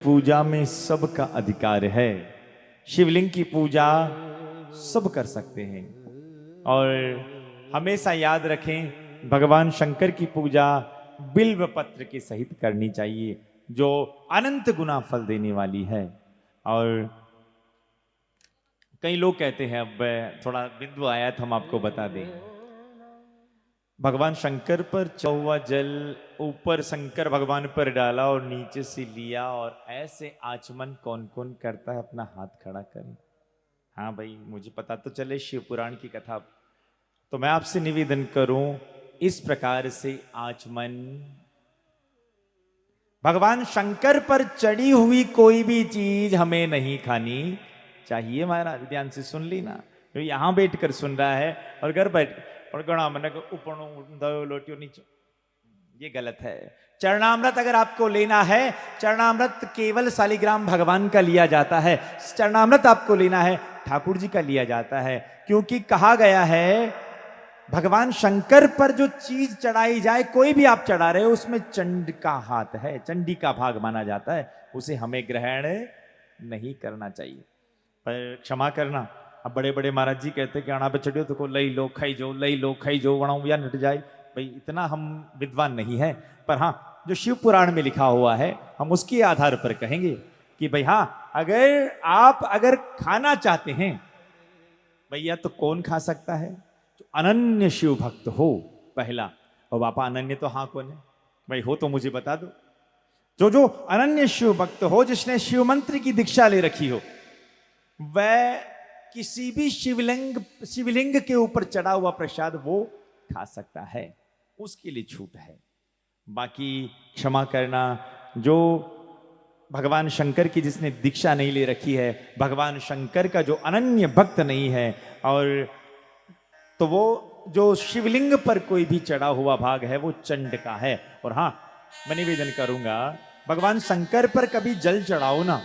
पूजा में सबका अधिकार है। शिवलिंग की पूजा सब कर सकते हैं और हमेशा याद रखें भगवान शंकर की पूजा बिल्व पत्र के सहित करनी चाहिए जो अनंत गुना फल देने वाली है। और कई लोग कहते हैं, अब थोड़ा बिंदु आया तो हम आपको बता दें, भगवान शंकर पर चौवा जल ऊपर शंकर भगवान पर डाला और नीचे से लिया, और ऐसे आचमन कौन कौन करता है अपना हाथ खड़ा करें। हाँ भाई, मुझे पता तो चले शिव पुराण की कथा, तो मैं आपसे निवेदन करूं इस प्रकार से आचमन भगवान शंकर पर चढ़ी हुई कोई भी चीज हमें नहीं खानी चाहिए। महाराज ध्यान से सुन ली ना, जो यहां बैठकर सुन रहा है और घर बैठ और गणा मन ऊपर लोटियो नीचे, ये गलत है। चरणामृत अगर आपको लेना है, चरणामृत केवल शालिग्राम भगवान का लिया जाता है। चरणामृत आपको लेना है ठाकुर जी का लिया जाता है, क्योंकि कहा गया है भगवान शंकर पर जो चीज चढ़ाई जाए, कोई भी आप चढ़ा रहे हो, उसमें चंड का हाथ है, चंडी का भाग माना जाता है, उसे हमें ग्रहण नहीं करना चाहिए। पर क्षमा करना, अब बड़े बड़े महाराज जी कहते कि आना पे चढ़ियो तो को लई लो खाई जो वणाऊ या नट जाए। भाई इतना हम विद्वान नहीं है, पर हाँ जो शिव पुराण में लिखा हुआ है हम उसके आधार पर कहेंगे कि भाई हाँ, अगर खाना चाहते हैं भैया तो कौन खा सकता है? जो अनन्य शिव भक्त हो पहला। और बापा अनन्य तो हाँ कौन है भाई? हो तो मुझे बता दो। जो अनन्य शिव भक्त हो, जिसने शिव मंत्र की दीक्षा ले रखी हो, वह किसी भी शिवलिंग के ऊपर चढ़ा हुआ प्रसाद वो खा सकता है, उसके लिए छूट है। बाकी क्षमा करना, जो भगवान शंकर की जिसने दीक्षा नहीं ले रखी है, भगवान शंकर का जो अनन्य भक्त नहीं है, और तो वो जो शिवलिंग पर कोई भी चढ़ा हुआ भाग है वो चंड का है। और हाँ, मैं निवेदन करूंगा भगवान शंकर पर कभी जल चढ़ाओ ना,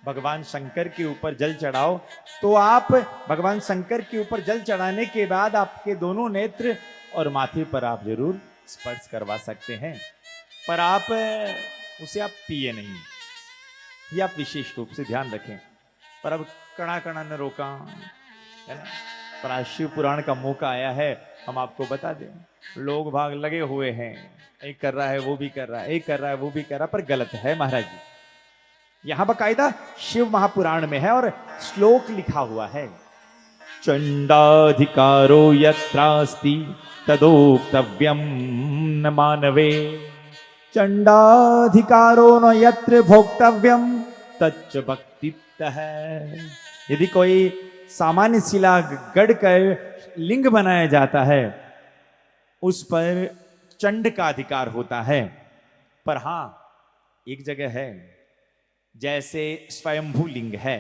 भगवान शंकर के ऊपर जल चढ़ाओ तो आप भगवान शंकर के ऊपर जल चढ़ाने के बाद आपके दोनों नेत्र और माथे पर आप जरूर स्पर्श करवा सकते हैं, पर आप उसे आप पिए नहीं, ये आप विशेष रूप से ध्यान रखें। पर अब कणा कणा न रोका है ना, पर आज शिव पुराण का मौका आया है, हम आपको बता दें। लोग भाग लगे हुए हैं, एक कर रहा है वो भी कर रहा है, एक कर रहा है वो भी कर रहा है, पर गलत है महाराज जी। यहां बकायदा शिव महापुराण में है और श्लोक लिखा हुआ है, चंडाधिकारो यत्रास्ति तदोक्तव्यम न मानवे, चंडाधिकारो न यत्र भोक्तव्यम तच्च भक्तित्तः। यदि कोई सामान्य शिला गढ़ कर लिंग बनाया जाता है, उस पर चंड का अधिकार होता है। पर हां, एक जगह है, जैसे स्वयंभू लिंग है,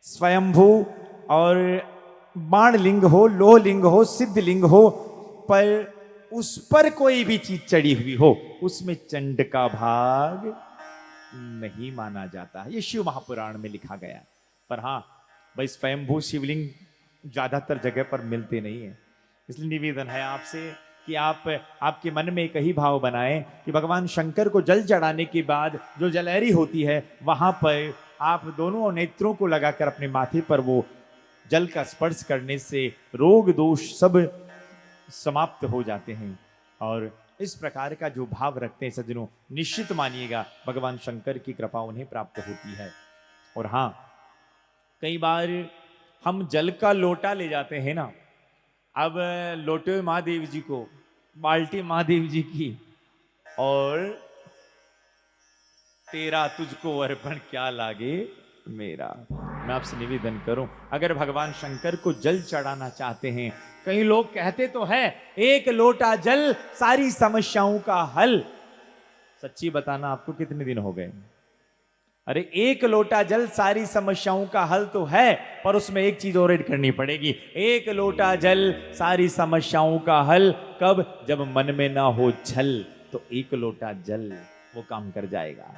स्वयंभू और बाण लिंग हो, लोह लिंग हो, सिद्ध लिंग हो, पर उस पर कोई भी चीज चढ़ी हुई हो, उसमें चंड का भाग नहीं माना जाता है। ये शिव महापुराण में लिखा गया। पर हाँ भाई, स्वयंभू शिवलिंग ज्यादातर जगह पर मिलते नहीं है, इसलिए निवेदन है आपसे कि आपके मन में एक ही भाव बनाएं कि भगवान शंकर को जल चढ़ाने के बाद जो जलहरी होती है, वहां पर आप दोनों नेत्रों को लगाकर अपने माथे पर वो जल का स्पर्श करने से रोग दोष सब समाप्त हो जाते हैं। और इस प्रकार का जो भाव रखते हैं सज्जनों, निश्चित मानिएगा भगवान शंकर की कृपा उन्हें प्राप्त होती है। और हाँ, कई बार हम जल का लोटा ले जाते हैं ना, अब लोटे महादेव जी को, बाल्टी महादेव जी की, और तेरा तुझको अर्पण क्या लागे मेरा। मैं आपसे निवेदन करूं, अगर भगवान शंकर को जल चढ़ाना चाहते हैं, कई लोग कहते तो है एक लोटा जल सारी समस्याओं का हल। सच्ची बताना, आपको कितने दिन हो गए? अरे एक लोटा जल सारी समस्याओं का हल तो है, पर उसमें एक चीज और ऐड करनी पड़ेगी। एक लोटा जल सारी समस्याओं का हल कब? जब मन में ना हो छल, तो एक लोटा जल वो काम कर जाएगा।